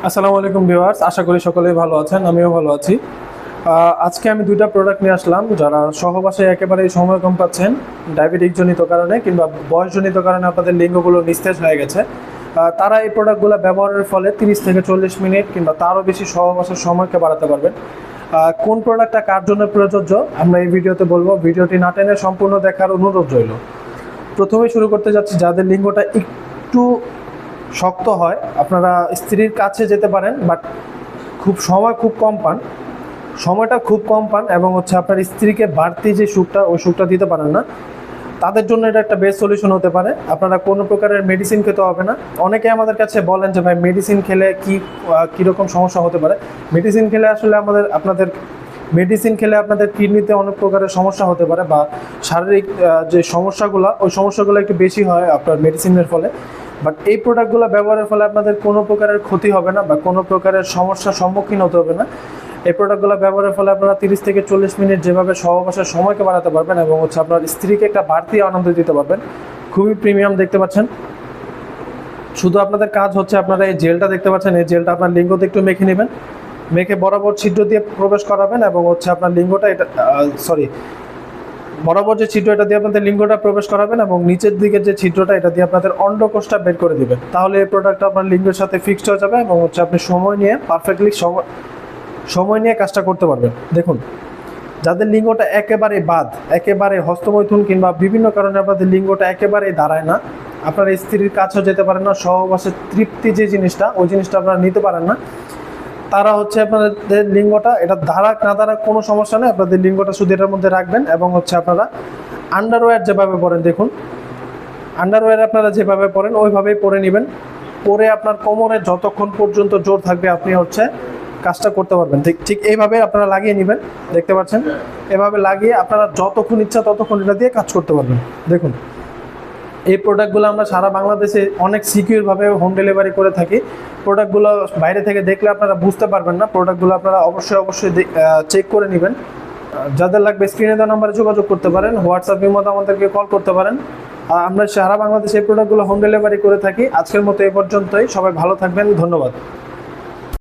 আসসালামু আলাইকুম ভিউয়ার্স, আশা করি সকলেই ভালো আছেন। আমিও ভালো আছি। আজকে আমি দুইটা প্রোডাক্ট নিয়ে আসলাম। যারা সহবাসে একেবারেই সময় কম পাচ্ছেন, ডায়াবেটিক জনিত কারণে কিংবা বয়সজনিত কারণে আপনাদের লিঙ্গগুলো নিস্তেজ হয়ে গেছে, তারা এই প্রোডাক্টগুলো ব্যবহারের ফলে 30 থেকে 40 মিনিট কিংবা তারও বেশি সহবাসের সময়কে বাড়াতে পারবেন। কোন প্রোডাক্টটা কার জন্য প্রযোজ্য আমরা এই ভিডিওতে বলবো। ভিডিওটি না টেনে সম্পূর্ণ দেখার অনুরোধ রইল। প্রথমেই শুরু করতে যাচ্ছি, যাদের লিঙ্গটা একটু শক্ত হয়, আপনারা স্ত্রীর কাছে যেতে পারেন, বাট খুব কম পান, সময়টা খুব কম পান এবং আপনার স্ত্রীকে বাড়তি যে সুখটা ওই সুখটা দিতে পারেন না, তাদের জন্য এটা একটা বেস্ট সলিউশন হতে পারে। আপনারা কোনো প্রকারের মেডিসিন খেতে হবে না। অনেকে আমাদের কাছে বলেন যে ভাই মেডিসিন খেলে কীরকম সমস্যা হতে পারে। মেডিসিন খেলে আসলে আপনাদের কিডনিতে অনেক প্রকারের সমস্যা হতে পারে, বা শারীরিক যে সমস্যাগুলো একটু বেশি হয় আপনার মেডিসিনের ফলে। বাট এই প্রোডাক্টগুলো ব্যবহারের ফলে আপনাদের কোনো প্রকারের ক্ষতি হবে না বা কোনো প্রকারের সমস্যার সম্মুখীন হতে হবে না। এই প্রোডাক্টগুলো ব্যবহারের ফলে আপনারা 30 থেকে 40 মিনিট যেভাবে সহবাসের সময়কে বাড়াতে পারবেন এবং আপনার স্ত্রীকে একটা বাড়তি আনন্দ দিতে পারবেন। খুবই প্রিমিয়াম, দেখতে পাচ্ছেন। শুধু আপনাদের কাজ হচ্ছে, আপনারা এই জেলটা দেখতে পাচ্ছেন, এই জেলটা আপনার লিঙ্গতে একটু মেখে নেবেন, মেখে বরাবর ছিদ্র দিয়ে প্রবেশ করাবেন এবং আপনার লিঙ্গটা বরাবর যে ছিদ্র এটা দিয়ে আপনাদের লিঙ্গটা প্রবেশ করাবেন এবং নিচের দিকের যে ছিদ্রটা এটা দিয়ে আপনাদের অন্ডকোষটা বের করে দিবেন। তাহলে এই প্রোডাক্টটা আপনার লিঙ্গের সাথে ফিক্সড হয়ে যাবে এবং আপনি সময় নিয়ে কাজটা করতে পারবেন। দেখুন, যাদের লিঙ্গটা একেবারে হস্তমৈথুন কিংবা বিভিন্ন কারণে আপনাদের লিঙ্গটা একেবারেই দাঁড়ায় না, আপনার স্ত্রীর কাছেও যেতে পারেন না, সহবাসের তৃপ্তি যে জিনিসটা ওই জিনিসটা আপনারা নিতে পারেন না, তারা আপনাদের লিঙ্গটা এটা দাঁড়াক না দাঁড়াক কোনো সমস্যা নেই, আপনাদের লিঙ্গটা শুধু এটার মধ্যে রাখবেন এবং আপনারা আন্ডারওয়্যার যেভাবে পরেন, দেখুন আন্ডারওয়্যার আপনারা যেভাবে পরেন ওইভাবেই পরে নেবেন। পরে আপনার কোমরে যতক্ষণ পর্যন্ত জোর থাকবে আপনি কাজটা করতে পারবেন। ঠিক এইভাবে আপনারা লাগিয়ে নেবেন, দেখতে পাচ্ছেন। এভাবে লাগিয়ে আপনারা যতক্ষণ ইচ্ছা ততক্ষণ এটা দিয়ে কাজ করতে পারবেন। দেখুন, এই প্রোডাক্টগুলো আমরা সারা বাংলাদেশে অনেক সিকিউরভাবে হোম ডেলিভারি করে থাকি। প্রোডাক্টগুলো বাইরে থেকে দেখলে আপনারা বুঝতে পারবেন না। প্রোডাক্টগুলো আপনারা অবশ্যই চেক করে নেবেন। যাদের লাগবে স্ক্রিনে দেওয়া নাম্বারে যোগাযোগ করতে পারেন, হোয়াটসঅ্যাপের মধ্যে আমাদেরকে কল করতে পারেন। আমরা সারা বাংলাদেশে এই প্রোডাক্টগুলো হোম ডেলিভারি করে থাকি। আজকের মতো এই পর্যন্তই। সবাই ভালো থাকবেন, ধন্যবাদ।